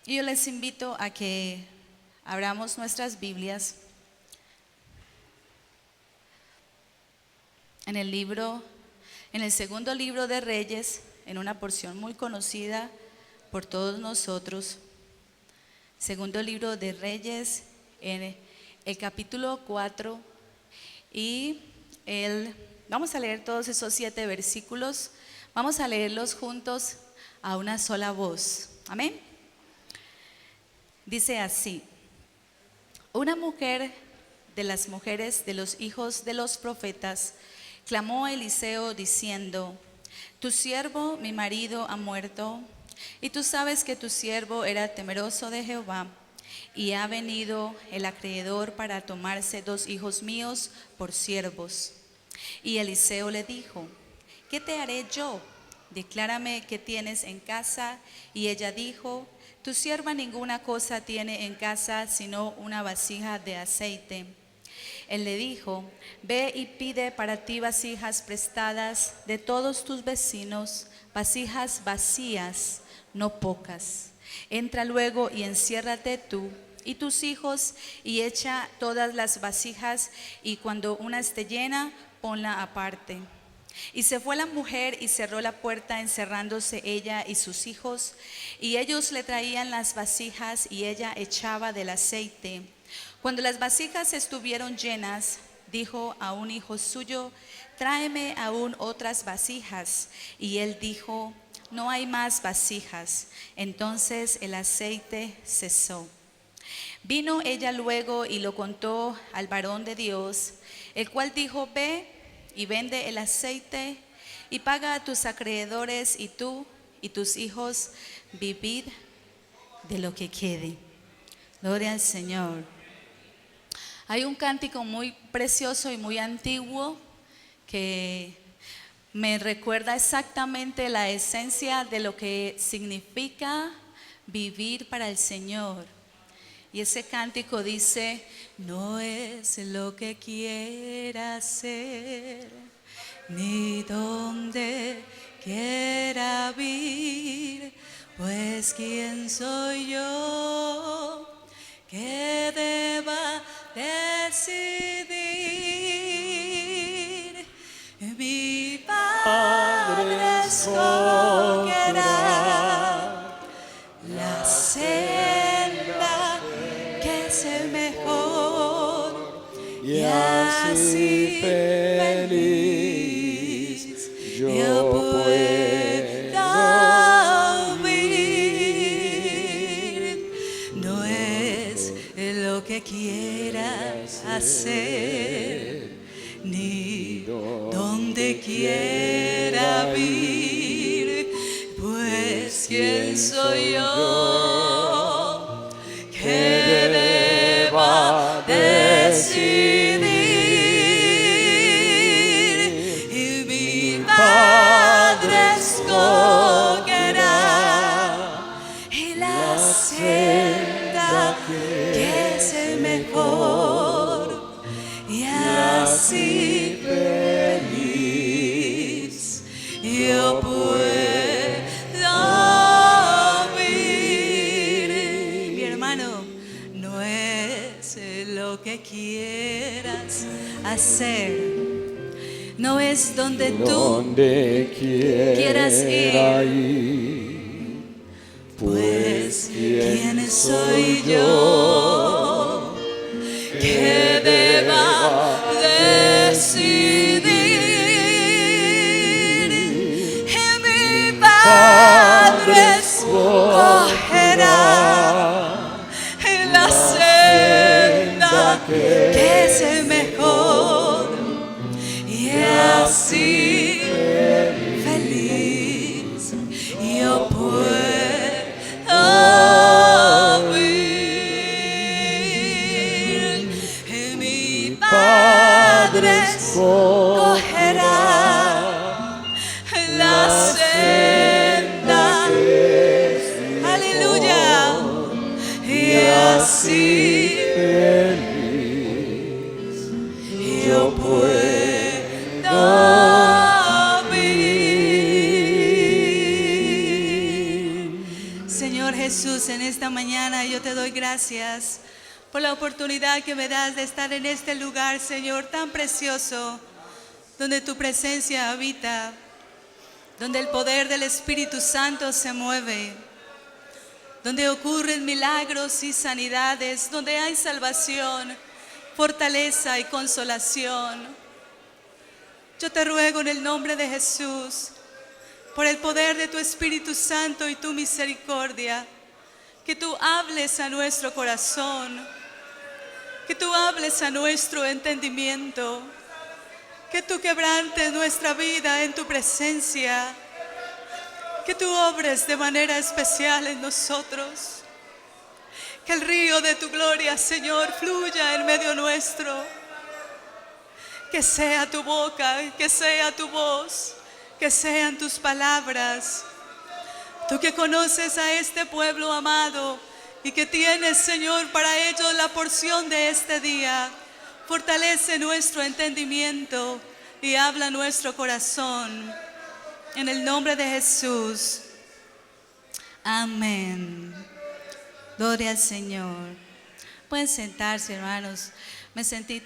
Y yo les invito a que abramos nuestras Biblias en el segundo libro de Reyes, en una porción muy conocida por todos nosotros. Segundo libro de Reyes, en el capítulo 4, y vamos a leer todos esos 7 versículos. Vamos a leerlos juntos a una sola voz. Amén. Dice así: una mujer de las mujeres de los hijos de los profetas clamó a Eliseo diciendo: tu siervo, mi marido, ha muerto, y tú sabes que tu siervo era temeroso de Jehová, y ha venido el acreedor para tomarse 2 hijos míos por siervos. Y Eliseo le dijo: ¿qué te haré yo? Declárame qué tienes en casa. Y ella dijo: tu sierva ninguna cosa tiene en casa sino una vasija de aceite. Él le dijo: ve y pide para ti vasijas prestadas de todos tus vecinos, vasijas vacías, no pocas. Entra luego y enciérrate tú y tus hijos, y echa todas las vasijas, y cuando una esté llena, ponla aparte. Y se fue la mujer y cerró la puerta, encerrándose ella y sus hijos, y ellos le traían las vasijas y ella echaba del aceite. Cuando las vasijas estuvieron llenas, dijo a un hijo suyo: tráeme aún otras vasijas. Y él dijo: no hay más vasijas. Entonces el aceite cesó. Vino ella luego y lo contó al varón de Dios, el cual dijo: ve y vende el aceite y paga a tus acreedores, y tú y tus hijos vivid de lo que quede. Gloria al Señor. Hay un cántico muy precioso y muy antiguo que me recuerda exactamente la esencia de lo que significa vivir para el Señor. Y ese cántico dice: no es lo que quiera ser, ni donde quiera vivir, pues quién soy yo que deba decidir. Mi Padre escogerá la senda que es el mejor, y así feliz yo puedo vivir. No es lo que quieras hacer, ni donde quiera vivir, pues quién soy yo que deba decidir. Y mi Padre escogerá y la senda que es el mejor, y así feliz yo puedo vivir. Mi hermano, no es lo que quieras hacer, no es donde tú quieras ir, pues quién soy yo que deba decidir. Y mi Padre escogerá la senda que es el mejor, y así feliz yo puedo vivir. Y mi Padre escogerá la senda, aleluya, y así yo puedo vivir. Señor Jesús, en esta mañana yo te doy gracias por la oportunidad que me das de estar en este lugar, Señor, tan precioso, donde tu presencia habita, donde el poder del Espíritu Santo se mueve, donde ocurren milagros y sanidades, donde hay salvación, fortaleza y consolación. Yo te ruego en el nombre de Jesús, por el poder de tu Espíritu Santo y tu misericordia, que tú hables a nuestro corazón, que tú hables a nuestro entendimiento, que tú quebrantes nuestra vida en tu presencia, que tú obres de manera especial en nosotros, que el río de tu gloria, Señor, fluya en medio nuestro, que sea tu boca, que sea tu voz, que sean tus palabras. Tú que conoces a este pueblo amado y que tienes, Señor, para ellos la porción de este día, fortalece nuestro entendimiento y habla nuestro corazón. En el nombre de Jesús. Amén. Gloria al Señor. Pueden sentarse, hermanos. Me sentí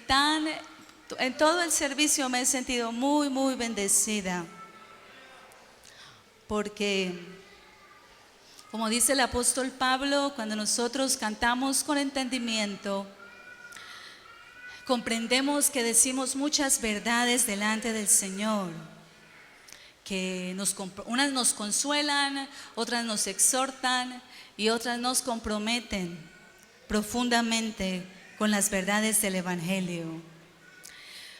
en todo el servicio me he sentido muy, muy bendecida. Porque, como dice el apóstol Pablo, cuando nosotros cantamos con entendimiento, comprendemos que decimos muchas verdades delante del Señor, que unas nos consuelan, otras nos exhortan y otras nos comprometen profundamente con las verdades del Evangelio.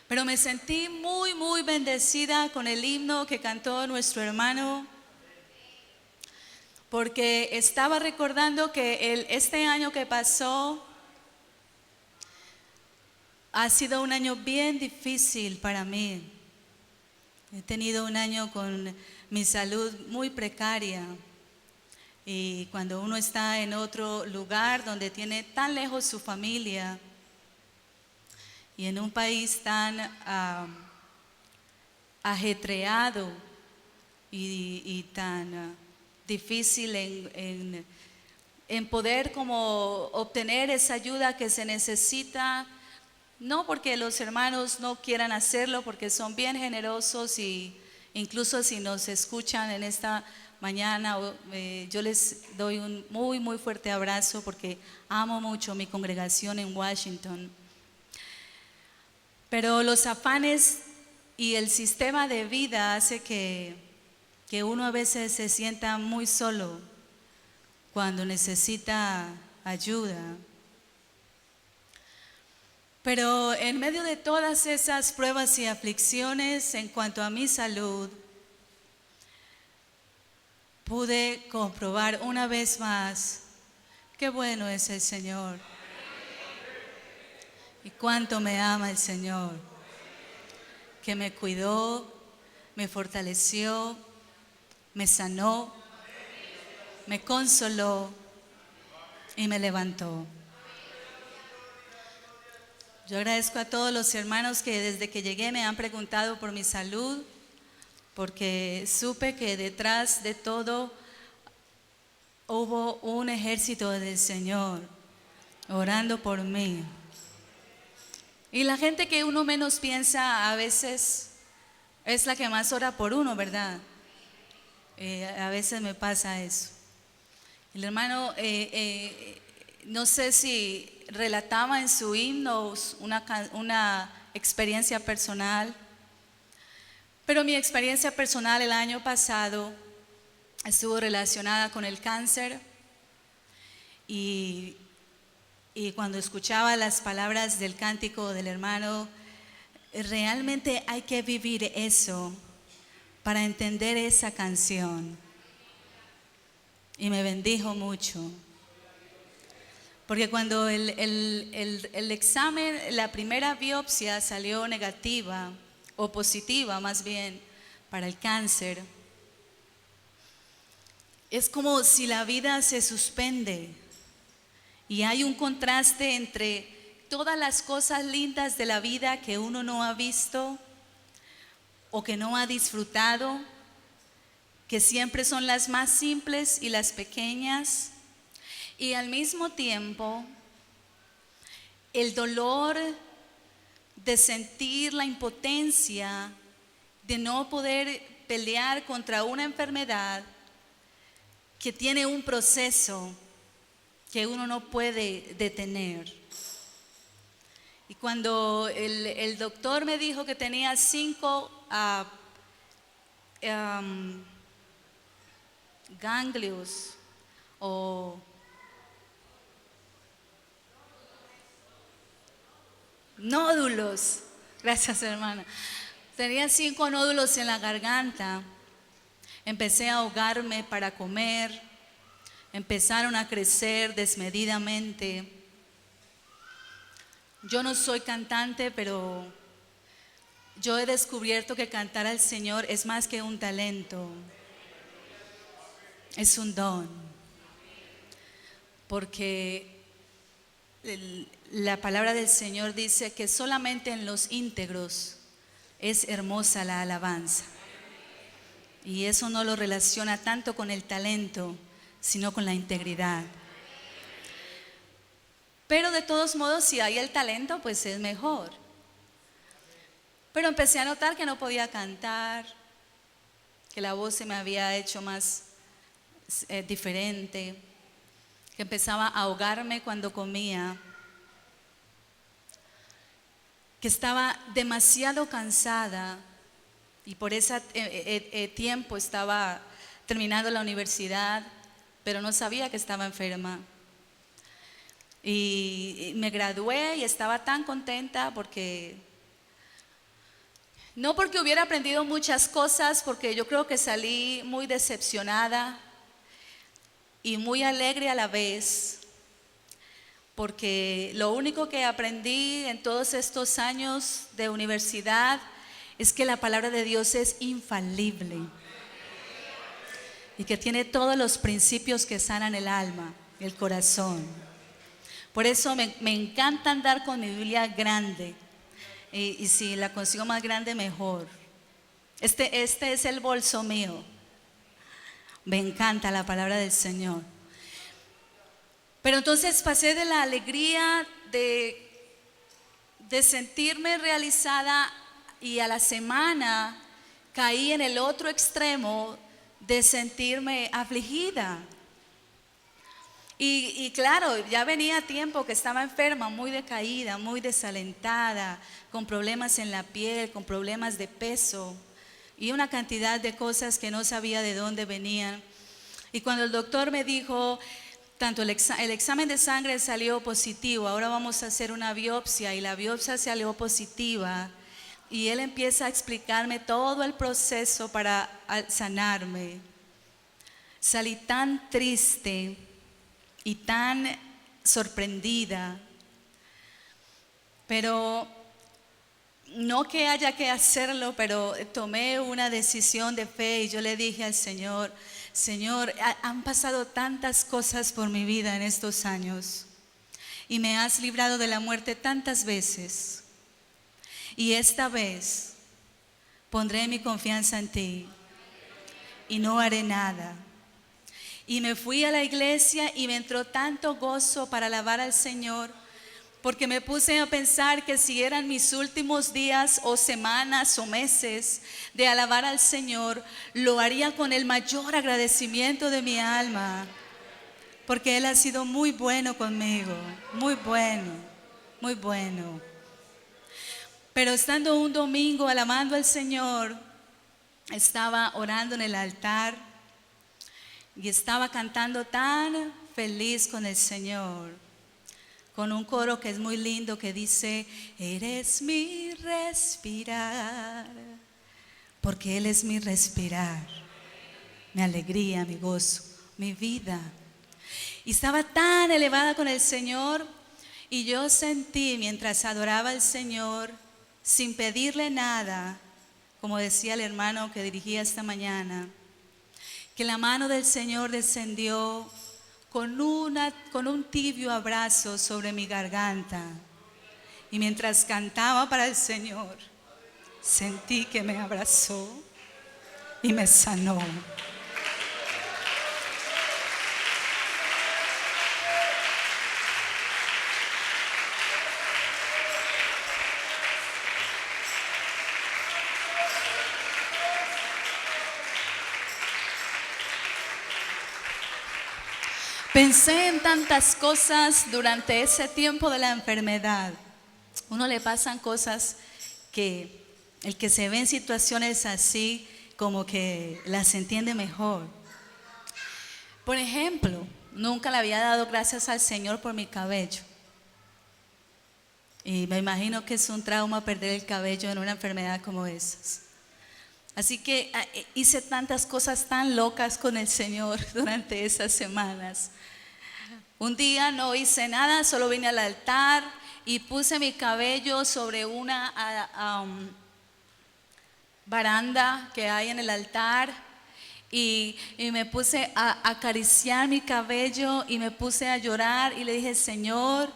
Pero me sentí muy, muy bendecida con el himno que cantó nuestro hermano, porque estaba recordando que este año que pasó ha sido un año bien difícil para mí. He tenido un año con mi salud muy precaria, y cuando uno está en otro lugar donde tiene tan lejos su familia y en un país tan ajetreado y tan difícil en poder como obtener esa ayuda que se necesita, no porque los hermanos no quieran hacerlo, porque son bien generosos, y incluso si nos escuchan en esta mañana, yo les doy un muy, muy fuerte abrazo porque amo mucho mi congregación en Washington. Pero los afanes y el sistema de vida hace que uno a veces se sienta muy solo cuando necesita ayuda. Pero en medio de todas esas pruebas y aflicciones en cuanto a mi salud, pude comprobar una vez más qué bueno es el Señor y cuánto me ama el Señor, que me cuidó, me fortaleció, me sanó, me consoló y me levantó. Yo agradezco a todos los hermanos que desde que llegué me han preguntado por mi salud, porque supe que detrás de todo hubo un ejército del Señor orando por mí. Y la gente que uno menos piensa a veces es la que más ora por uno, ¿verdad? A veces me pasa eso. El hermano, no sé si relataba en su himno una experiencia personal, pero mi experiencia personal el año pasado estuvo relacionada con el cáncer, y cuando escuchaba las palabras del cántico del hermano, realmente hay que vivir eso para entender esa canción, y me bendijo mucho. Porque cuando el examen, la primera biopsia salió negativa, o positiva más bien, para el cáncer, es como si la vida se suspende y hay un contraste entre todas las cosas lindas de la vida que uno no ha visto o que no ha disfrutado, que siempre son las más simples y las pequeñas, y al mismo tiempo el dolor de sentir la impotencia de no poder pelear contra una enfermedad que tiene un proceso que uno no puede detener. Y cuando el doctor me dijo que tenía 5 ganglios o nódulos, gracias hermana, tenía 5 nódulos en la garganta, empecé a ahogarme para comer, empezaron a crecer desmedidamente. Yo no soy cantante, pero yo he descubierto que cantar al Señor es más que un talento, es un don, porque la palabra del Señor dice que solamente en los íntegros es hermosa la alabanza, y eso no lo relaciona tanto con el talento, sino con la integridad. Pero de todos modos, si hay el talento, pues es mejor. Pero empecé a notar que no podía cantar, que la voz se me había hecho más diferente, que empezaba a ahogarme cuando comía, que estaba demasiado cansada, y por ese tiempo estaba terminando la universidad, pero no sabía que estaba enferma. Y me gradué y estaba tan contenta no porque hubiera aprendido muchas cosas, porque yo creo que salí muy decepcionada y muy alegre a la vez, porque lo único que aprendí en todos estos años de universidad es que la palabra de Dios es infalible y que tiene todos los principios que sanan el alma, el corazón. Por eso me encanta andar con mi Biblia grande, y si la consigo más grande mejor. Este es el bolso mío. Me encanta la palabra del Señor. Pero entonces pasé de la alegría de sentirme realizada, y a la semana caí en el otro extremo de sentirme afligida. Y claro, ya venía tiempo que estaba enferma, muy decaída, muy desalentada, con problemas en la piel, con problemas de peso y una cantidad de cosas que no sabía de dónde venían. Y cuando el doctor me dijo, tanto el examen de sangre salió positivo, ahora vamos a hacer una biopsia, y la biopsia salió positiva, y él empieza a explicarme todo el proceso para sanarme, salí tan triste y tan sorprendida, pero no que haya que hacerlo, pero tomé una decisión de fe, y yo le dije al Señor: Señor, han pasado tantas cosas por mi vida en estos años, y me has librado de la muerte tantas veces, y esta vez pondré mi confianza en ti y no haré nada. Y me fui a la iglesia y me entró tanto gozo para alabar al Señor, porque me puse a pensar que si eran mis últimos días o semanas o meses de alabar al Señor, lo haría con el mayor agradecimiento de mi alma, porque Él ha sido muy bueno conmigo, muy bueno, muy bueno. Pero estando un domingo alabando al Señor, estaba orando en el altar y estaba cantando tan feliz con el Señor, con un coro que es muy lindo, que dice: eres mi respirar, porque Él es mi respirar, mi alegría, mi gozo, mi vida. Y estaba tan elevada con el Señor, y yo sentí, mientras adoraba al Señor, sin pedirle nada, como decía el hermano que dirigía esta mañana, que la mano del Señor descendió con un tibio abrazo sobre mi garganta. Y mientras cantaba para el Señor, sentí que me abrazó y me sanó. Pensé en tantas cosas durante ese tiempo de la enfermedad. Uno le pasan cosas que el que se ve en situaciones así como que las entiende mejor. Por ejemplo, nunca le había dado gracias al Señor por mi cabello. Y me imagino que es un trauma perder el cabello en una enfermedad como esas. Así que hice tantas cosas tan locas con el Señor durante esas semanas. Un día no hice nada, solo vine al altar y puse mi cabello sobre una baranda que hay en el altar y me puse a acariciar mi cabello y me puse a llorar y le dije: Señor,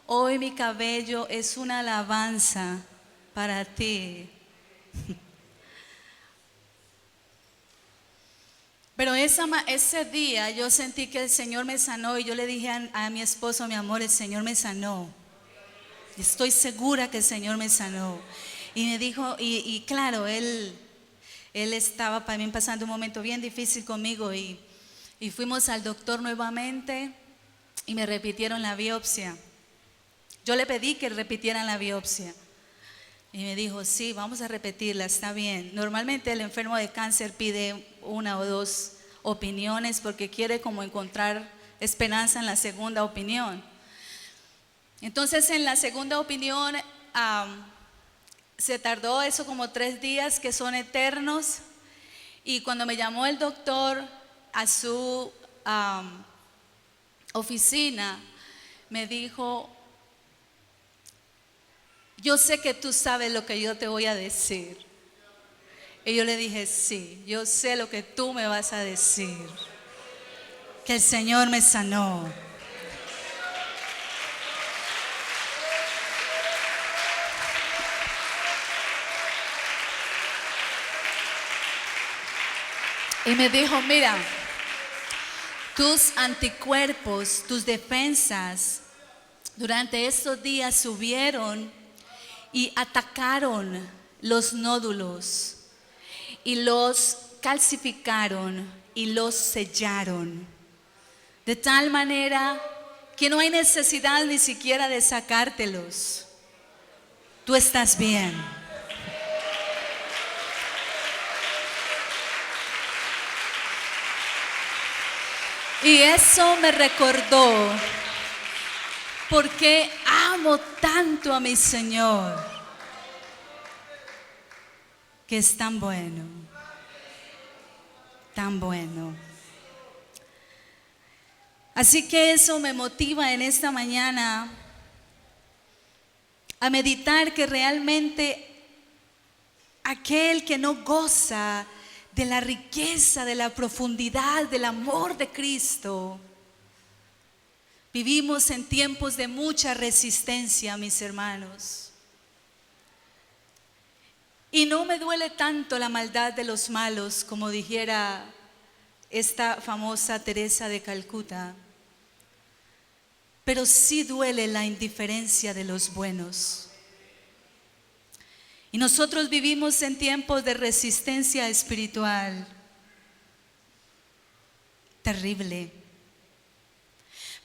hoy mi cabello es una alabanza para ti. Pero ese día yo sentí que el Señor me sanó y yo le dije a mi esposo: mi amor, el Señor me sanó. Estoy segura que el Señor me sanó. Y me dijo, y claro, él estaba también pasando un momento bien difícil conmigo y fuimos al doctor nuevamente y me repitieron la biopsia. Yo le pedí que repitieran la biopsia y me dijo: sí, vamos a repetirla, está bien. Normalmente el enfermo de cáncer pide 1 o 2 opiniones porque quiere como encontrar esperanza en la segunda opinión. Entonces en la segunda opinión se tardó eso como 3 días que son eternos, y cuando me llamó el doctor a su oficina me dijo: yo sé que tú sabes lo que yo te voy a decir. Y yo le dije: sí, yo sé lo que tú me vas a decir, que el Señor me sanó. Y me dijo: mira, tus anticuerpos, tus defensas durante estos días subieron y atacaron los nódulos y los calcificaron y los sellaron, de tal manera que no hay necesidad ni siquiera de sacártelos. Tú estás bien. Y eso me recordó por qué amo tanto a mi Señor, que es tan bueno, tan bueno. Así que eso me motiva en esta mañana a meditar que realmente aquel que no goza de la riqueza, de la profundidad, del amor de Cristo, vivimos en tiempos de mucha resistencia, mis hermanos. Y no me duele tanto la maldad de los malos, como dijera esta famosa Teresa de Calcuta, pero sí duele la indiferencia de los buenos. Y nosotros vivimos en tiempos de resistencia espiritual terrible.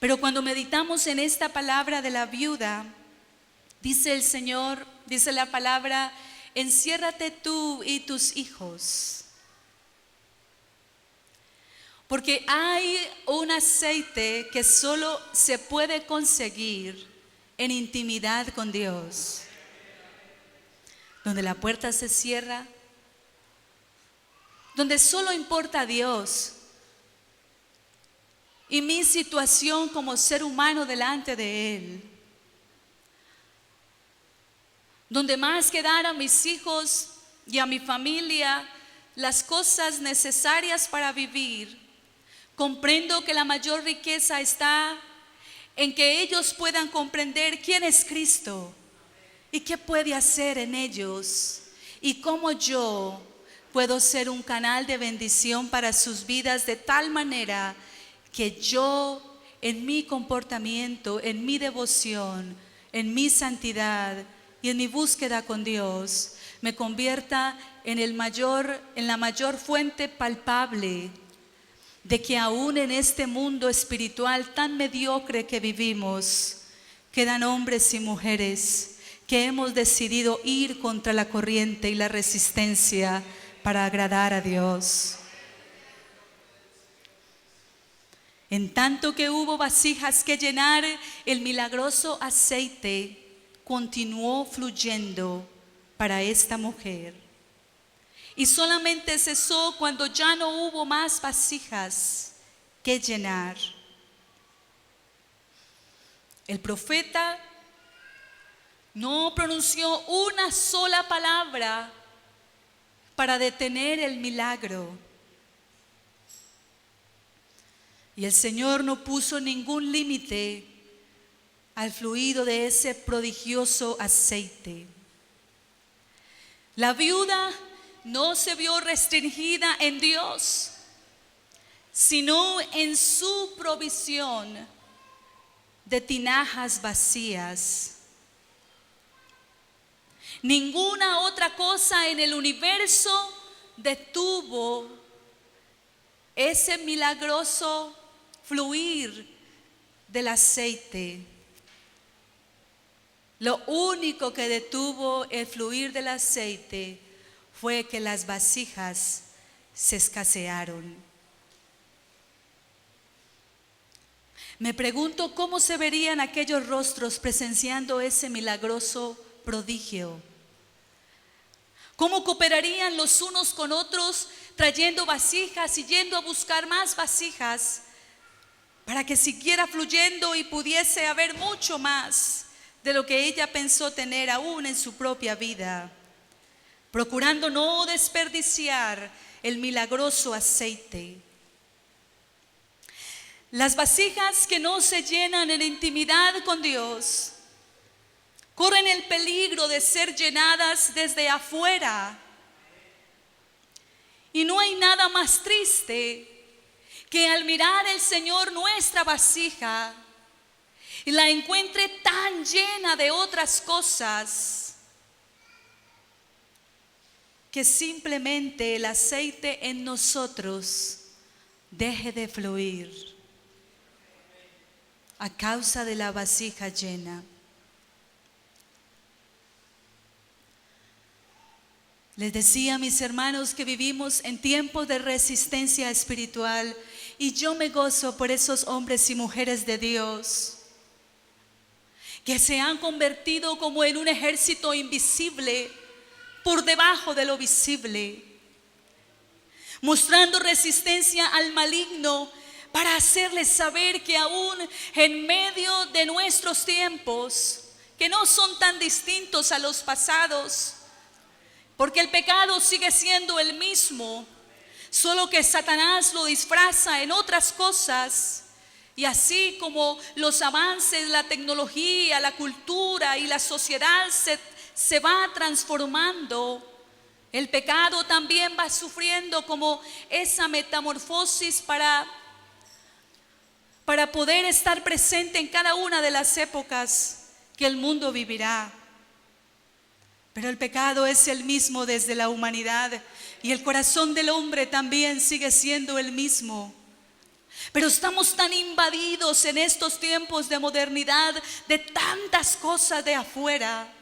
Pero cuando meditamos en esta palabra de la viuda, dice el Señor, dice la palabra: enciérrate tú y tus hijos, porque hay un aceite que solo se puede conseguir en intimidad con Dios, donde la puerta se cierra, donde solo importa Dios y mi situación como ser humano delante de Él, donde más que dar a mis hijos y a mi familia las cosas necesarias para vivir, comprendo que la mayor riqueza está en que ellos puedan comprender quién es Cristo y qué puede hacer en ellos, y cómo yo puedo ser un canal de bendición para sus vidas, de tal manera que yo, en mi comportamiento, en mi devoción, en mi santidad y en mi búsqueda con Dios, me convierta en la mayor fuente palpable de que aún en este mundo espiritual tan mediocre que vivimos, quedan hombres y mujeres que hemos decidido ir contra la corriente y la resistencia para agradar a Dios. En tanto que hubo vasijas que llenar, el milagroso aceite continuó fluyendo para esta mujer. Y solamente cesó cuando ya no hubo más vasijas que llenar. El profeta no pronunció una sola palabra para detener el milagro. Y el Señor no puso ningún límite al fluido de ese prodigioso aceite. La viuda no se vio restringida en Dios, sino en su provisión de tinajas vacías. Ninguna otra cosa en el universo detuvo ese milagroso fluir del aceite. Lo único que detuvo el fluir del aceite fue que las vasijas se escasearon. Me pregunto cómo se verían aquellos rostros presenciando ese milagroso prodigio. ¿Cómo cooperarían los unos con otros trayendo vasijas y yendo a buscar más vasijas para que siguiera fluyendo y pudiese haber mucho más de lo que ella pensó tener aún en su propia vida, procurando no desperdiciar el milagroso aceite? Las vasijas que no se llenan en intimidad con Dios corren el peligro de ser llenadas desde afuera. Y no hay nada más triste que al mirar el Señor nuestra vasija y la encuentre tan llena de otras cosas que simplemente el aceite en nosotros deje de fluir a causa de la vasija llena. Les decía a mis hermanos que vivimos en tiempos de resistencia espiritual y yo me gozo por esos hombres y mujeres de Dios que se han convertido como en un ejército invisible por debajo de lo visible, mostrando resistencia al maligno para hacerles saber que aún en medio de nuestros tiempos, que no son tan distintos a los pasados, porque el pecado sigue siendo el mismo, solo que Satanás lo disfraza en otras cosas. Y así como los avances, la tecnología, la cultura y la sociedad se va transformando, el pecado también va sufriendo como esa metamorfosis para poder estar presente en cada una de las épocas que el mundo vivirá. Pero el pecado es el mismo desde la humanidad y el corazón del hombre también sigue siendo el mismo. Pero estamos tan invadidos en estos tiempos de modernidad de tantas cosas de afuera,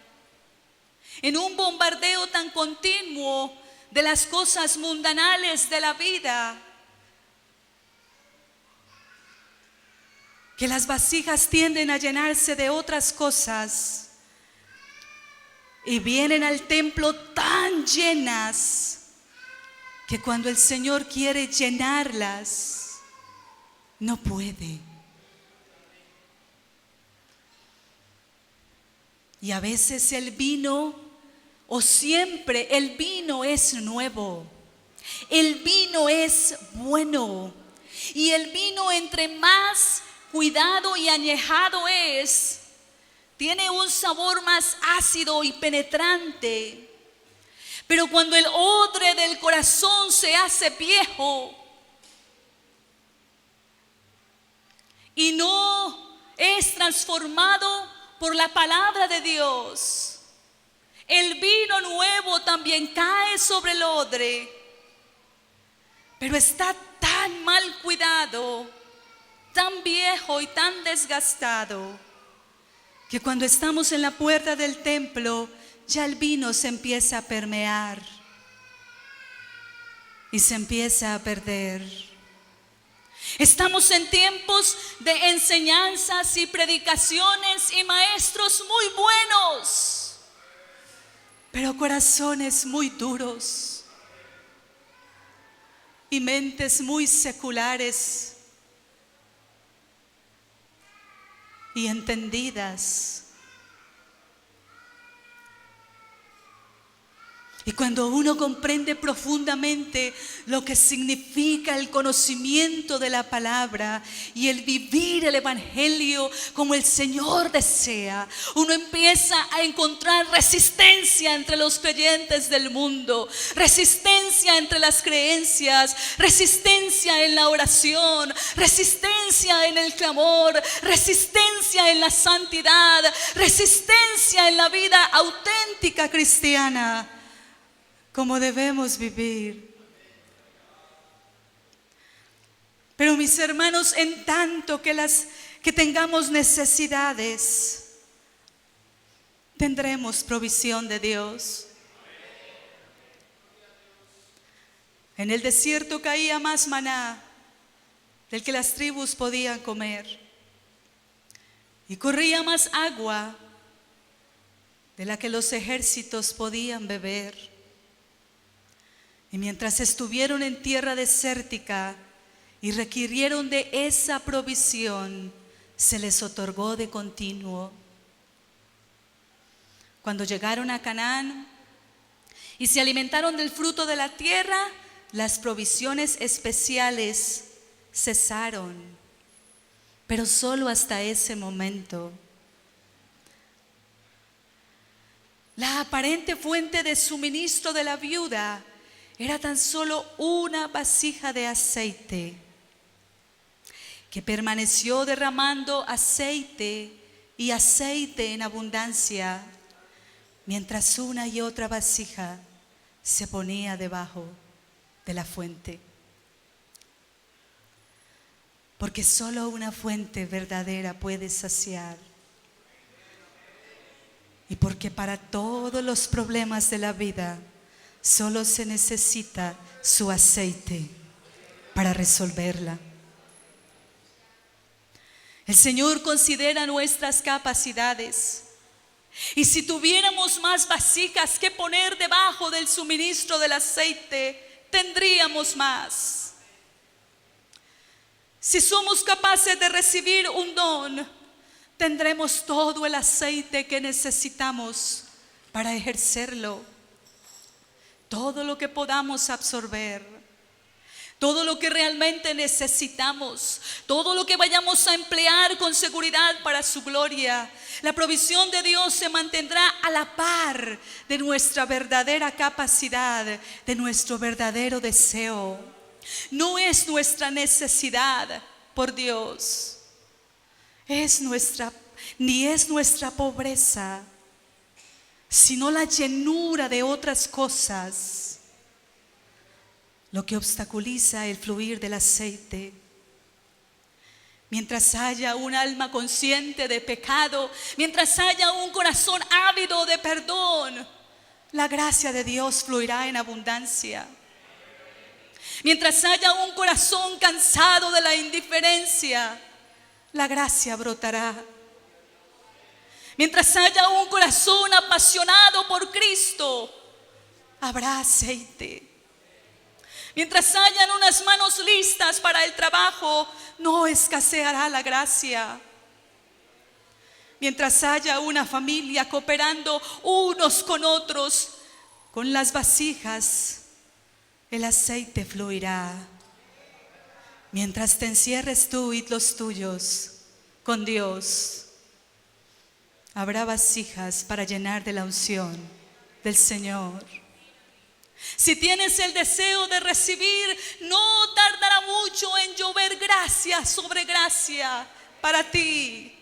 en un bombardeo tan continuo de las cosas mundanales de la vida, que las vasijas tienden a llenarse de otras cosas y vienen al templo tan llenas que cuando el Señor quiere llenarlas, no puede. Y a veces el vino, o siempre el vino es nuevo, el vino es bueno, y el vino entre más cuidado y añejado es, tiene un sabor más ácido y penetrante. Pero cuando el odre del corazón se hace viejo y no es transformado por la palabra de Dios, el vino nuevo también cae sobre el odre, pero está tan tan mal cuidado, tan viejo y tan desgastado, que cuando estamos en la puerta del templo, ya el vino se empieza a permear y se empieza a perder. Estamos en tiempos de enseñanzas y predicaciones y maestros muy buenos, pero corazones muy duros y mentes muy seculares y entendidas. Y cuando uno comprende profundamente lo que significa el conocimiento de la palabra y el vivir el evangelio como el Señor desea, uno empieza a encontrar resistencia entre los creyentes del mundo, resistencia entre las creencias, resistencia en la oración, resistencia en el clamor, resistencia en la santidad, resistencia en la vida auténtica cristiana, como debemos vivir. Pero mis hermanos, en tanto que tengamos necesidades, tendremos provisión de Dios. En el desierto caía más maná del que las tribus podían comer, y corría más agua de la que los ejércitos podían beber. Y mientras estuvieron en tierra desértica y requirieron de esa provisión, se les otorgó de continuo. Cuando llegaron a Canaán y se alimentaron del fruto de la tierra, las provisiones especiales cesaron, pero solo hasta ese momento. La aparente fuente de suministro de la viuda era tan solo una vasija de aceite, que permaneció derramando aceite y aceite en abundancia, mientras una y otra vasija se ponía debajo de la fuente. Porque solo una fuente verdadera puede saciar. Y porque para todos los problemas de la vida solo se necesita su aceite para resolverla. El Señor considera nuestras capacidades. Y si tuviéramos más vasijas que poner debajo del suministro del aceite, tendríamos más. Si somos capaces de recibir un don, tendremos todo el aceite que necesitamos para ejercerlo. Todo lo que podamos absorber, todo lo que realmente necesitamos, todo lo que vayamos a emplear con seguridad para su gloria, la provisión de Dios se mantendrá a la par de nuestra verdadera capacidad, de nuestro verdadero deseo. No es nuestra necesidad por Dios, ni es nuestra pobreza, sino la llenura de otras cosas lo que obstaculiza el fluir del aceite. Mientras haya un alma consciente de pecado, mientras haya un corazón ávido de perdón, la gracia de Dios fluirá en abundancia. Mientras haya un corazón cansado de la indiferencia, la gracia brotará. Mientras haya un corazón apasionado por Cristo, habrá aceite. Mientras hayan unas manos listas para el trabajo, no escaseará la gracia. Mientras haya una familia cooperando unos con otros, con las vasijas, el aceite fluirá. Mientras te encierres tú y los tuyos con Dios, habrá vasijas para llenar de la unción del Señor. Si tienes el deseo de recibir, no tardará mucho en llover gracia sobre gracia para ti.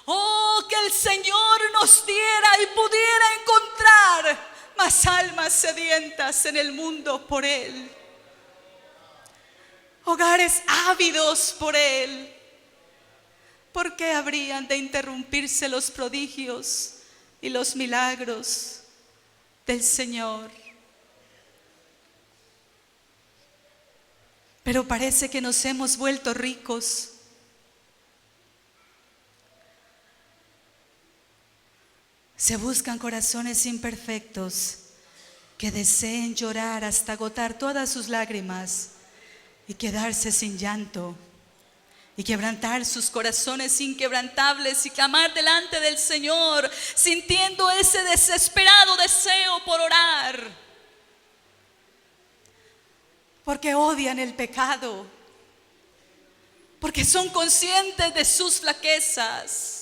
Oh, que el Señor nos diera y pudiera encontrar más almas sedientas en el mundo por Él. hogares ávidos por Él. ¿Por qué habrían de interrumpirse los prodigios y los milagros del Señor? Pero parece que nos hemos vuelto ricos. Se buscan corazones imperfectos que deseen llorar hasta agotar todas sus lágrimas y quedarse sin llanto, y quebrantar sus corazones inquebrantables y clamar delante del Señor, sintiendo ese desesperado deseo por orar, porque odian el pecado, porque son conscientes de sus flaquezas,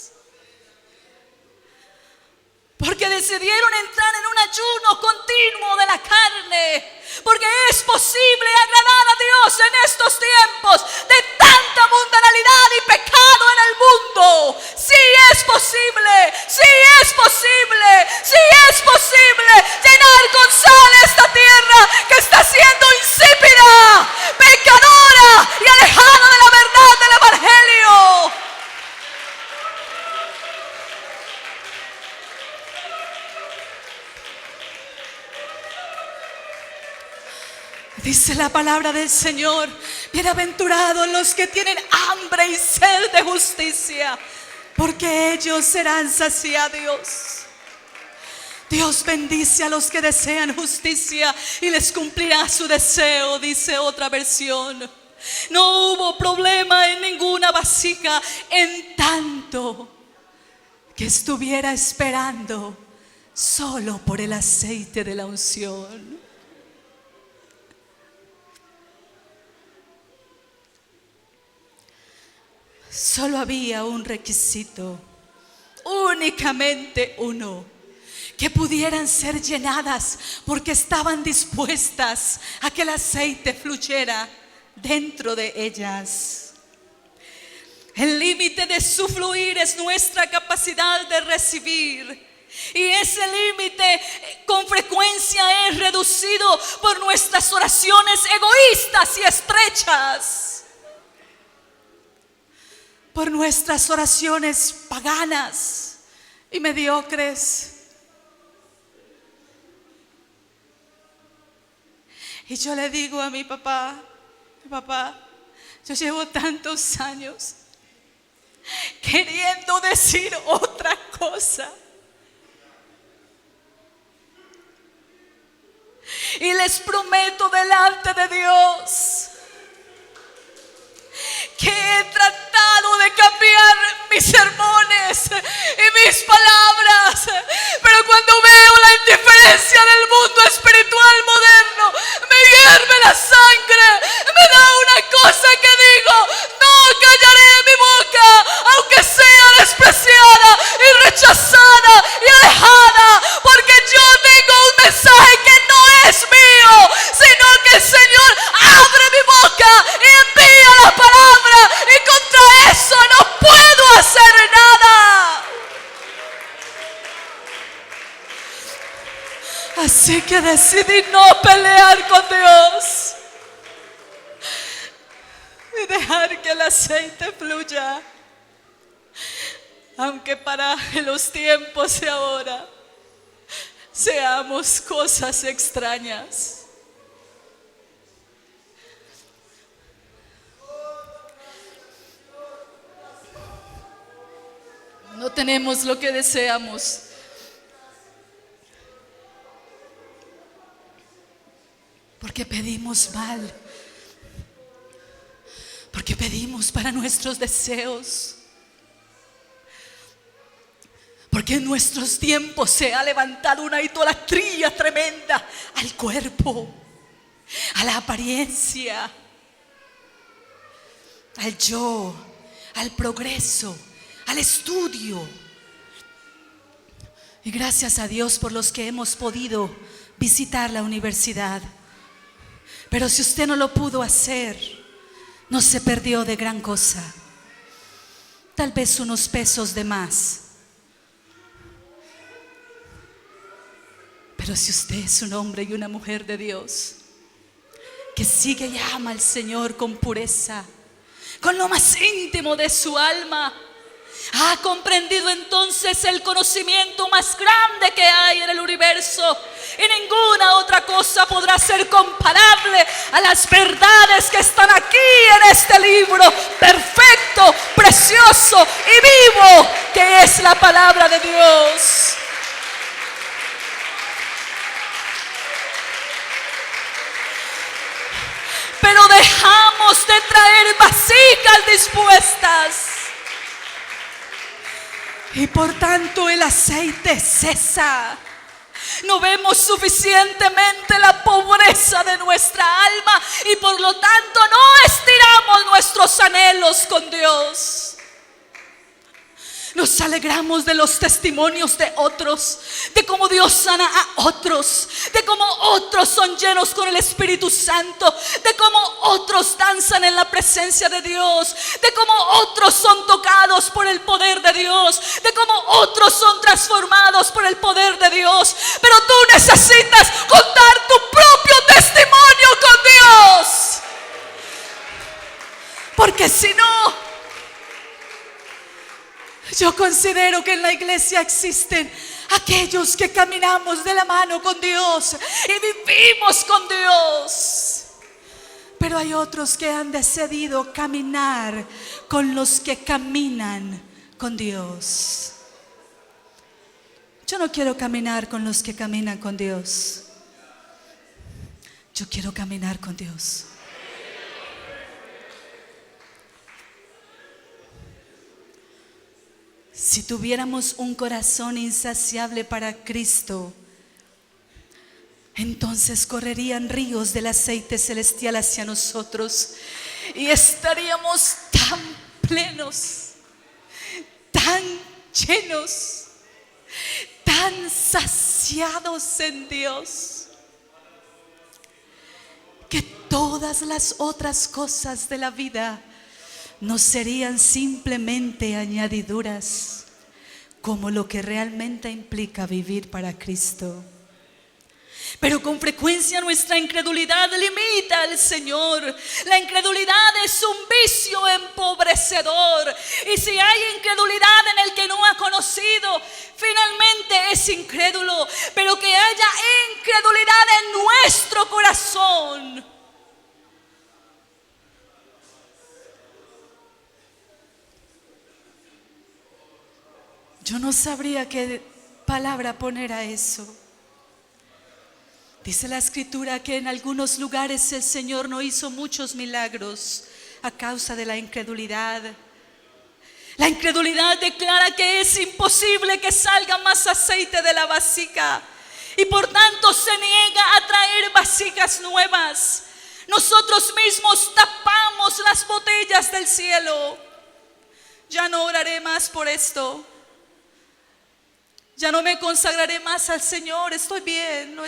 porque decidieron entrar en un ayuno continuo de la carne, porque es posible agradar a Dios en estos tiempos de tanta mundanalidad y pecado en el mundo. Sí es posible, sí es posible, sí es posible llenar con sal esta tierra que está siendo insípida, pecadora y alejada de la verdad del Evangelio. Dice la palabra del Señor: bienaventurados los que tienen hambre y sed de justicia, porque ellos serán saciados. Dios bendice a los que desean justicia y les cumplirá su deseo, dice otra versión. No hubo problema en ninguna vasija, en tanto que estuviera esperando solo por el aceite de la unción. Solo había un requisito, únicamente uno: que pudieran ser llenadas, porque estaban dispuestas a que el aceite fluyera dentro de ellas. El límite de su fluir es nuestra capacidad de recibir, y ese límite con frecuencia es reducido por nuestras oraciones egoístas y estrechas, por nuestras oraciones paganas y mediocres. Y yo le digo a mi papá: papá, yo llevo tantos años queriendo decir otra cosa, y les prometo delante de Dios que he tratado de cambiar mis sermones y mis palabras, pero cuando veo la indiferencia del mundo espiritual moderno, me hierve la sangre, me da una cosa que digo: no callaré mi boca, aunque sea despreciada y rechazada y alejada, porque yo tengo un mensaje que no es mío, sino que el Señor abre mi boca y envía la palabra, y contra eso no puedo hacer nada. Así que decidí no pelear con Dios y dejar que el aceite fluya, aunque para los tiempos de ahora seamos cosas extrañas. No tenemos lo que deseamos, porque pedimos mal, porque pedimos para nuestros deseos, porque en nuestros tiempos se ha levantado una idolatría tremenda al cuerpo, a la apariencia, al yo, al progreso, al estudio. Y gracias a Dios por los que hemos podido visitar la universidad. Pero si usted no lo pudo hacer, no se perdió de gran cosa. Tal vez unos pesos de más. Pero si usted es un hombre y una mujer de Dios, que sigue y ama al Señor con pureza, con lo más íntimo de su alma. Ha comprendido entonces el conocimiento más grande que hay en el universo, y ninguna otra cosa podrá ser comparable a las verdades que están aquí en este libro perfecto, precioso y vivo, que es la palabra de Dios. Pero dejamos de traer vasijas dispuestas, y por tanto el aceite cesa. No vemos suficientemente la pobreza de nuestra alma, y por lo tanto no estiramos nuestros anhelos con Dios. Nos alegramos de los testimonios de otros, de cómo Dios sana a otros, de cómo otros son llenos con el Espíritu Santo, de cómo otros danzan en la presencia de Dios, de cómo otros son tocados por el poder de Dios, de cómo otros son transformados por el poder de Dios. Pero tú necesitas contar tu propio testimonio con Dios, porque si no, yo considero que en la iglesia existen aquellos que caminamos de la mano con Dios y vivimos con Dios, pero hay otros que han decidido caminar con los que caminan con Dios. Yo no quiero caminar con los que caminan con Dios. Yo quiero caminar con Dios. Si tuviéramos un corazón insaciable para Cristo, entonces correrían ríos del aceite celestial hacia nosotros y estaríamos tan plenos, tan llenos, tan saciados en Dios, que todas las otras cosas de la vida nos serían simplemente añadiduras, como lo que realmente implica vivir para Cristo. Pero con frecuencia nuestra incredulidad limita al Señor. La incredulidad es un vicio empobrecedor, y si hay incredulidad en el que no ha conocido, finalmente es incrédulo. Pero que haya incredulidad en nuestro corazón, yo no sabría qué palabra poner a eso. Dice la Escritura que en algunos lugares el Señor no hizo muchos milagros a causa de la incredulidad. La incredulidad declara que es imposible que salga más aceite de la vasija, y por tanto se niega a traer vasijas nuevas. Nosotros mismos tapamos las botellas del cielo. Ya no oraré más por esto. Ya no me consagraré más al Señor. Estoy bien,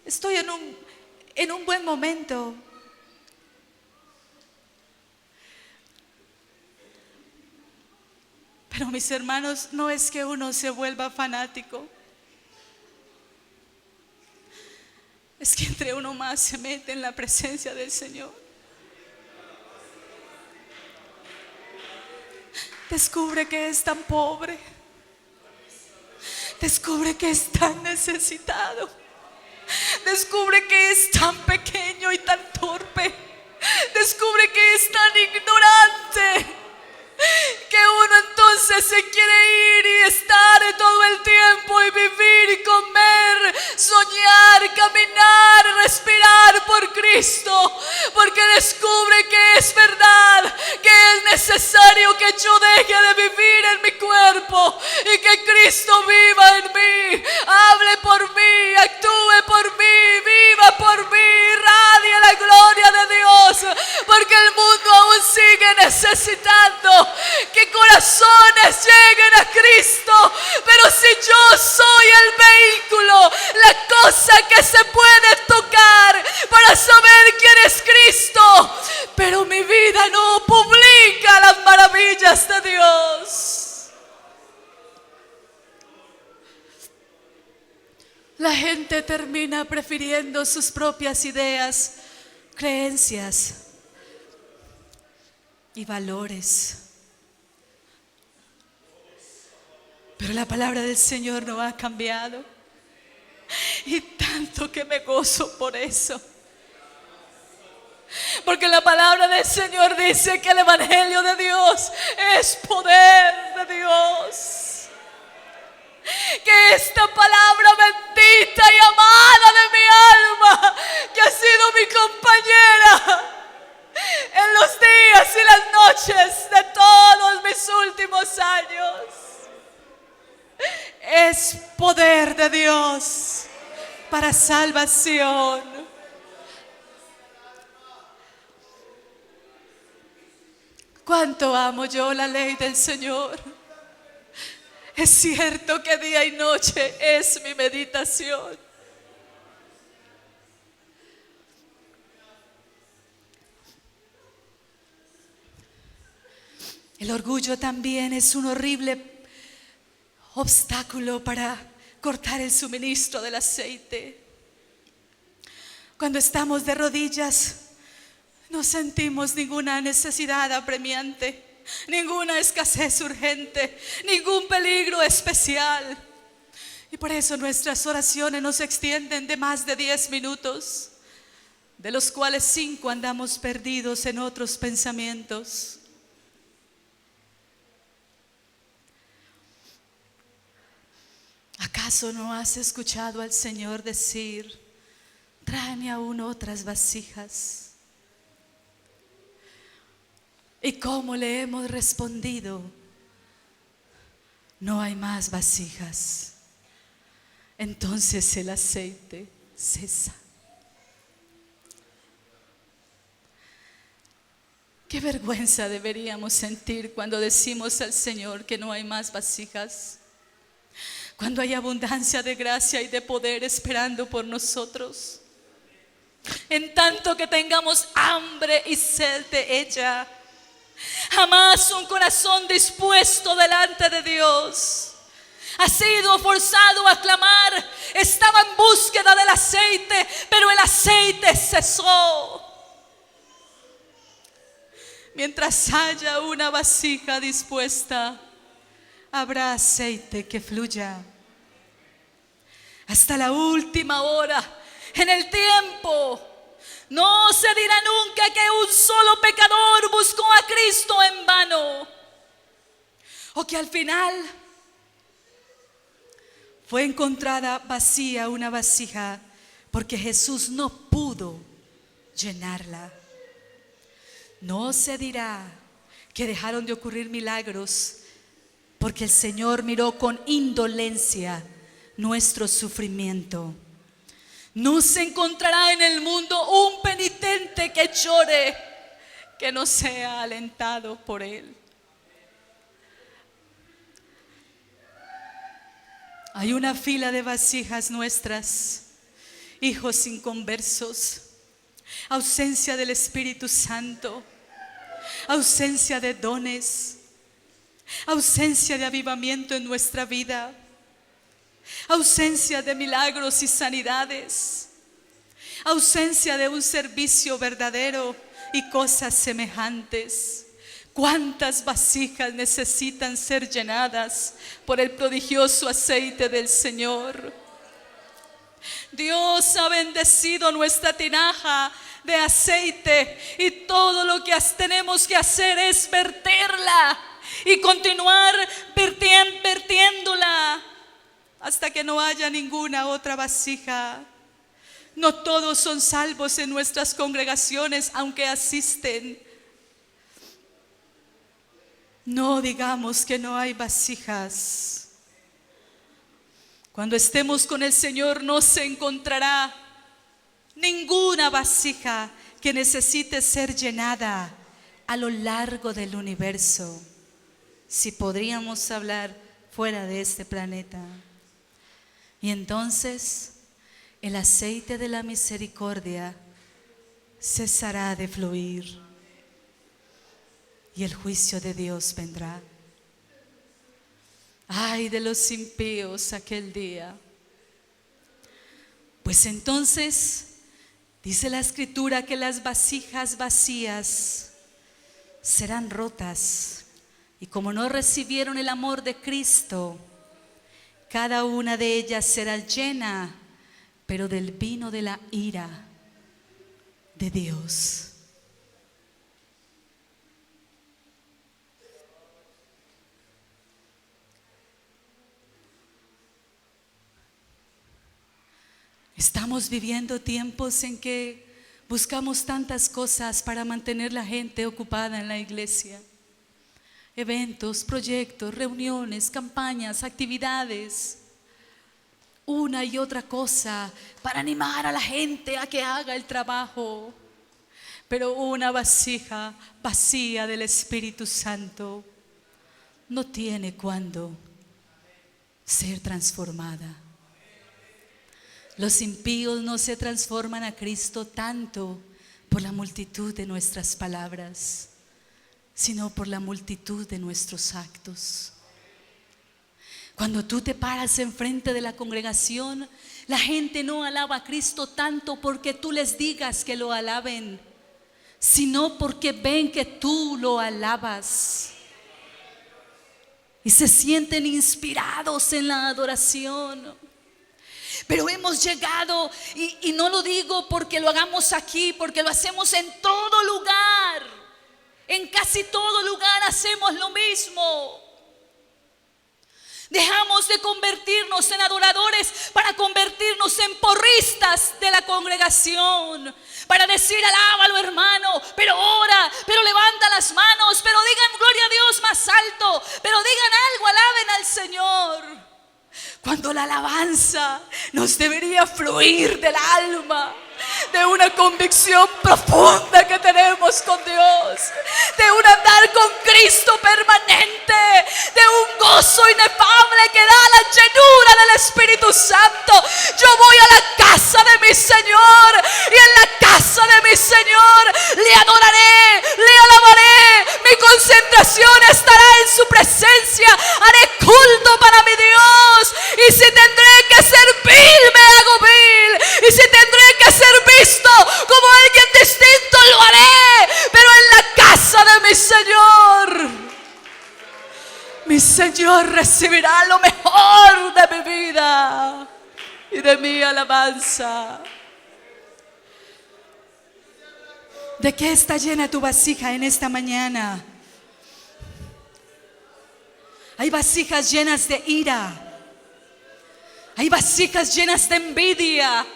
estoy en un buen momento. Pero mis hermanos, no es que uno se vuelva fanático, es que entre uno más se mete en la presencia del Señor, descubre que es tan pobre, descubre que es tan necesitado, descubre que es tan pequeño y tan torpe, descubre que es tan ignorante, que uno entonces se quiere ir y estar todo el tiempo y vivir y comer, soñar, caminar, respirar por Cristo, porque descubre que es verdad, que es necesario que yo deje de vivir en mi cuerpo y que Cristo viva en mí, hable por mí, actúe por mí, viva por mí, irradie la gloria de Dios, porque el mundo aún sigue necesitando que corazones lleguen a Cristo. Pero si yo soy el vehículo, la cosa que se puede tocar para saber quién es Cristo, pero mi vida no publica las maravillas de Dios, la gente termina prefiriendo sus propias ideas creencias y valores. Pero la palabra del Señor no ha cambiado. Y tanto que me gozo por eso. Porque la palabra del Señor dice que el Evangelio de Dios es poder de Dios. Que esta palabra bendita y amada de mi alma, que ha sido mi compañera en los días y las noches de todos mis últimos años, es poder de Dios para salvación. Cuánto amo yo la ley del Señor. Es cierto que día y noche es mi meditación. El orgullo también es un horrible obstáculo para cortar el suministro del aceite. Cuando estamos de rodillas, no sentimos ninguna necesidad apremiante, ninguna escasez urgente, ningún peligro especial. Y por eso nuestras oraciones no se extienden de más de 10 minutos, de los cuales 5 andamos perdidos en otros pensamientos. ¿Acaso no has escuchado al Señor decir: tráeme aún otras vasijas? ¿Y cómo le hemos respondido? No hay más vasijas. Entonces el aceite cesa. Qué vergüenza deberíamos sentir cuando decimos al Señor que no hay más vasijas, cuando hay abundancia de gracia y de poder esperando por nosotros, en tanto que tengamos hambre y sed de ella. Jamás un corazón dispuesto delante de Dios ha sido forzado a clamar. Estaba en búsqueda del aceite, pero el aceite cesó. Mientras haya una vasija dispuesta, habrá aceite que fluya. Hasta la última hora, en el tiempo, no se dirá nunca que un solo pecador buscó a Cristo en vano, o que al final fue encontrada vacía una vasija porque Jesús no pudo llenarla. No se dirá que dejaron de ocurrir milagros porque el Señor miró con indolencia nuestro sufrimiento. No se encontrará en el mundo un penitente que llore, que no sea alentado por Él. Hay una fila de vasijas nuestras, hijos inconversos, ausencia del Espíritu Santo, ausencia de dones, ausencia de avivamiento en nuestra vida, ausencia de milagros y sanidades, ausencia de un servicio verdadero y cosas semejantes. ¿Cuántas vasijas necesitan ser llenadas por el prodigioso aceite del Señor? Dios ha bendecido nuestra tinaja de aceite y todo lo que tenemos que hacer es verterla y continuar vertiéndola hasta que no haya ninguna otra vasija. No todos son salvos en nuestras congregaciones, aunque asisten. No digamos que no hay vasijas. Cuando estemos con el Señor no se encontrará ninguna vasija que necesite ser llenada a lo largo del universo, si podríamos hablar fuera de este planeta. Y entonces el aceite de la misericordia cesará de fluir y el juicio de Dios vendrá. Ay de los impíos aquel día. Pues entonces Dice la escritura que las vasijas vacías serán rotas, y como no recibieron el amor de Cristo, cada una de ellas será llena, pero del vino de la ira de Dios. Estamos viviendo tiempos en que buscamos tantas cosas para mantener la gente ocupada en la iglesia. Eventos, proyectos, reuniones, campañas, actividades. Una y otra cosa para animar a la gente a que haga el trabajo. Pero una vasija vacía del Espíritu Santo no tiene cuándo ser transformada. Los impíos no se transforman a Cristo tanto por la multitud de nuestras palabras, sino por la multitud de nuestros actos. Cuando tú te paras enfrente de la congregación, la gente no alaba a Cristo tanto porque tú les digas que lo alaben, sino porque ven que tú lo alabas y se sienten inspirados en la adoración. Pero hemos llegado, y no lo digo porque lo hagamos aquí, porque lo hacemos en todo lugar. En casi todo lugar hacemos lo mismo. Dejamos de convertirnos en adoradores para convertirnos en porristas de la congregación. Para decir, alábalo hermano, pero ora, pero levanta las manos, pero digan gloria a Dios más alto, pero digan algo, alaben al Señor. Cuando la alabanza nos debería fluir del alma, de una convicción profunda que tenemos con Dios, de un andar con Cristo permanente, de un gozo inefable que da la llenura del Espíritu Santo. Yo voy a la casa de mi Señor, y en la casa de mi Señor le adoraré, le alabaré, mi concentración estará en su presencia, haré culto para mi Dios, y si tendré que ser vil, me hago vil, y si tendré que ser visto como alguien distinto, lo haré, pero en la casa de mi Señor recibirá lo mejor de mi vida y de mi alabanza. ¿De qué está llena tu vasija en esta mañana? Hay vasijas llenas de ira, hay vasijas llenas de envidia,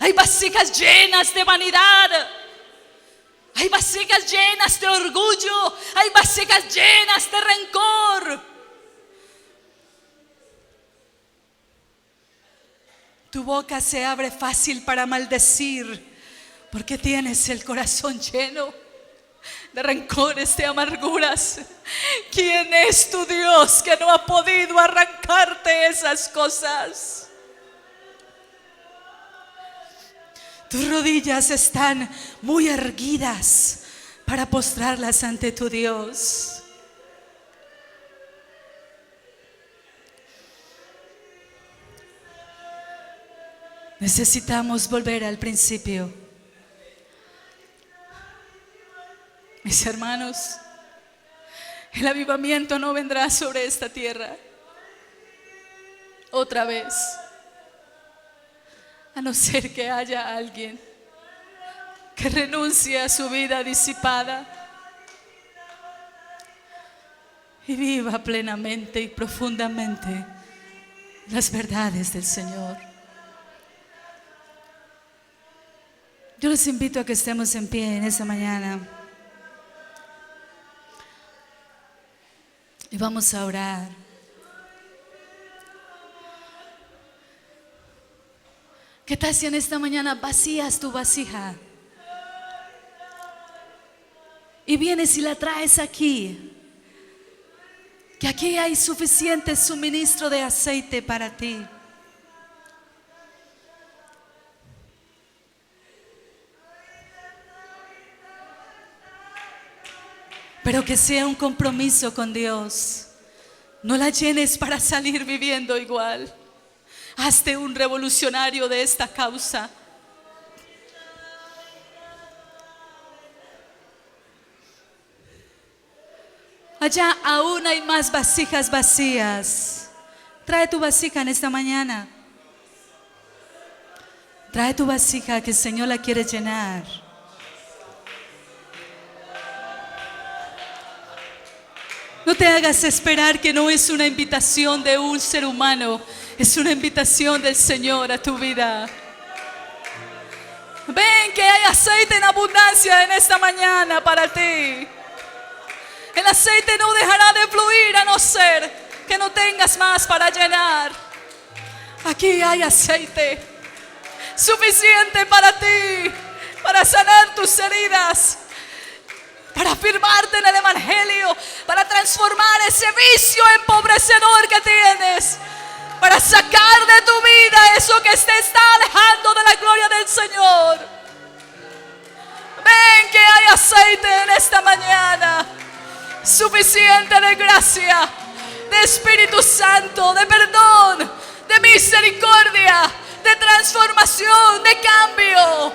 hay vasijas llenas de vanidad, hay vasijas llenas de orgullo, hay vasijas llenas de rencor. Tu boca se abre fácil para maldecir porque tienes el corazón lleno de rencores, de amarguras. ¿Quién es tu Dios que no ha podido arrancarte esas cosas? Tus rodillas están muy erguidas para postrarlas ante tu Dios. Necesitamos volver al principio. Mis hermanos, el avivamiento no vendrá sobre esta tierra otra vez, a no ser que haya alguien que renuncie a su vida disipada y viva plenamente y profundamente las verdades del Señor. Yo les invito a que estemos en pie en esta mañana y vamos a orar. ¿Qué tal si en esta mañana vacías tu vasija y vienes y la traes aquí? Que aquí hay suficiente suministro de aceite para ti. Pero que sea un compromiso con Dios. No la llenes para salir viviendo igual. Hazte un revolucionario de esta causa. Allá aún hay más vasijas vacías. Trae tu vasija en esta mañana. Trae tu vasija que el Señor la quiere llenar. No te hagas esperar, que no es una invitación de un ser humano, es una invitación del Señor a tu vida. Ven, que hay aceite en abundancia en esta mañana para ti. El aceite no dejará de fluir a no ser que no tengas más para llenar. Aquí hay aceite suficiente para ti, para sanar tus heridas, para afirmarte en el Evangelio, para transformar ese vicio empobrecedor que tienes, para sacar de tu vida eso que te está alejando de la gloria del Señor. Ven, que hay aceite en esta mañana, suficiente de gracia, de Espíritu Santo, de perdón, de misericordia, de transformación, de cambio.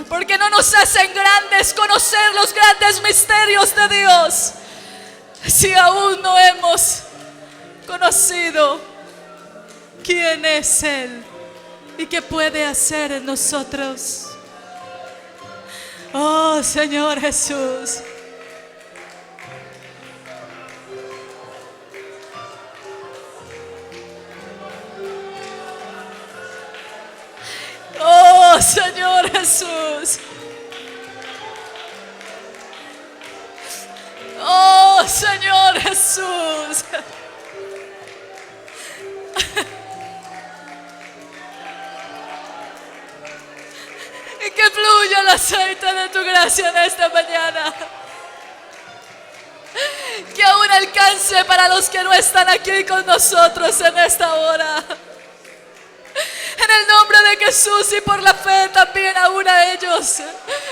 Porque no nos hacen grandes conocer los grandes misterios de Dios si aún no hemos conocido quién es Él y qué puede hacer en nosotros. Oh, Señor Jesús. Oh, Señor Jesús. Oh, Señor Jesús. Y que fluya el aceite de tu gracia en esta mañana. Que aún alcance para los que no están aquí con nosotros en esta hora. En el nombre de Jesús y por la fe también aún a ellos,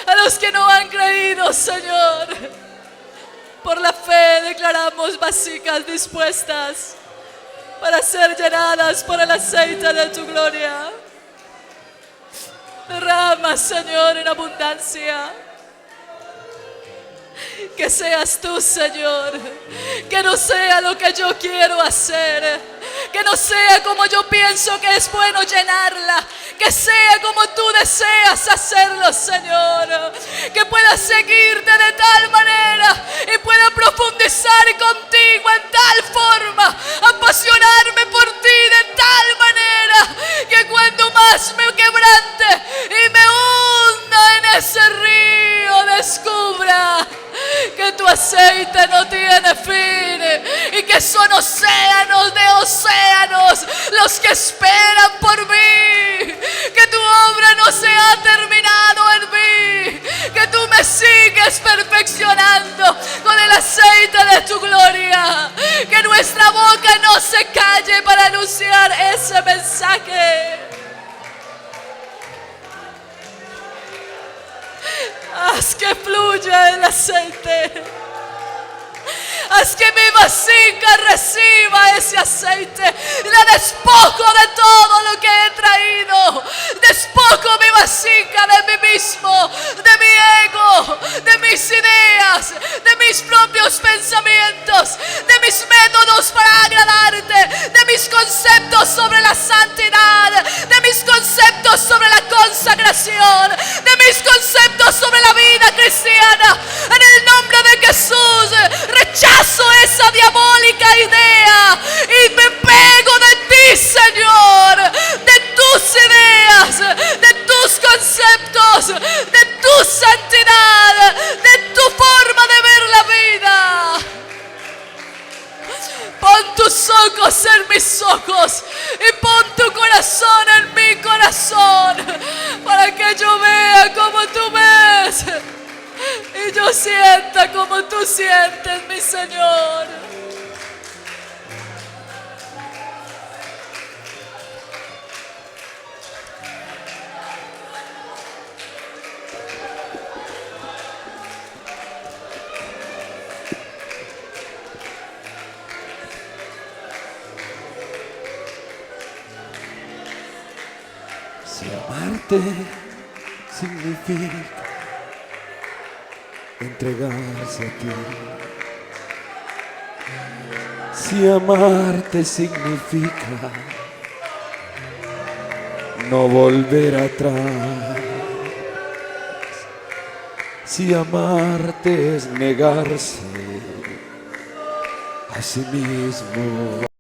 a los que no han creído, Señor. Por la fe declaramos vasijas dispuestas para ser llenadas por el aceite de tu gloria. Derrama, Señor, en abundancia. Que seas tú, Señor. Que no sea lo que yo quiero hacer, que no sea como yo pienso que es bueno llenarla, que sea como tú deseas hacerlo, Señor. Que pueda seguirte de tal manera y pueda profundizar contigo en tal forma, apasionarme por ti de tal manera que cuando más me quebrante y me hunda en ese río, descubra que tu aceite no tiene fin y que son océanos de océanos los que esperan por mí, que tu obra no se ha terminado en mí, que tú me sigues perfeccionando con el aceite de tu gloria, que nuestra boca no se calle para anunciar ese mensaje. Haz que fluya el aceite. Haz que mi vasija reciba ese aceite. La despojo de todo lo que he traído. Despojo mi vasija de mí mismo, de mi ego, de mis ideas, de mis propios pensamientos, de mis métodos para agradarte, de mis conceptos sobre la santidad, de mis conceptos sobre la consagración, de mis conceptos sobre la vida cristiana. En el nombre de Jesús, rechazo esa diabólica idea y me pego de ti, Señor, de tus ideas, de tus conceptos, de tu santidad, de tu forma de ver la vida. Pon tus ojos en mis ojos y pon tu corazón en mi corazón, para que yo vea como tú ves y yo sienta como tú sientes, mi Señor. Si amarte significa entregarse a ti, Si amarte significa no volver atrás, si amarte es negarse a sí mismo.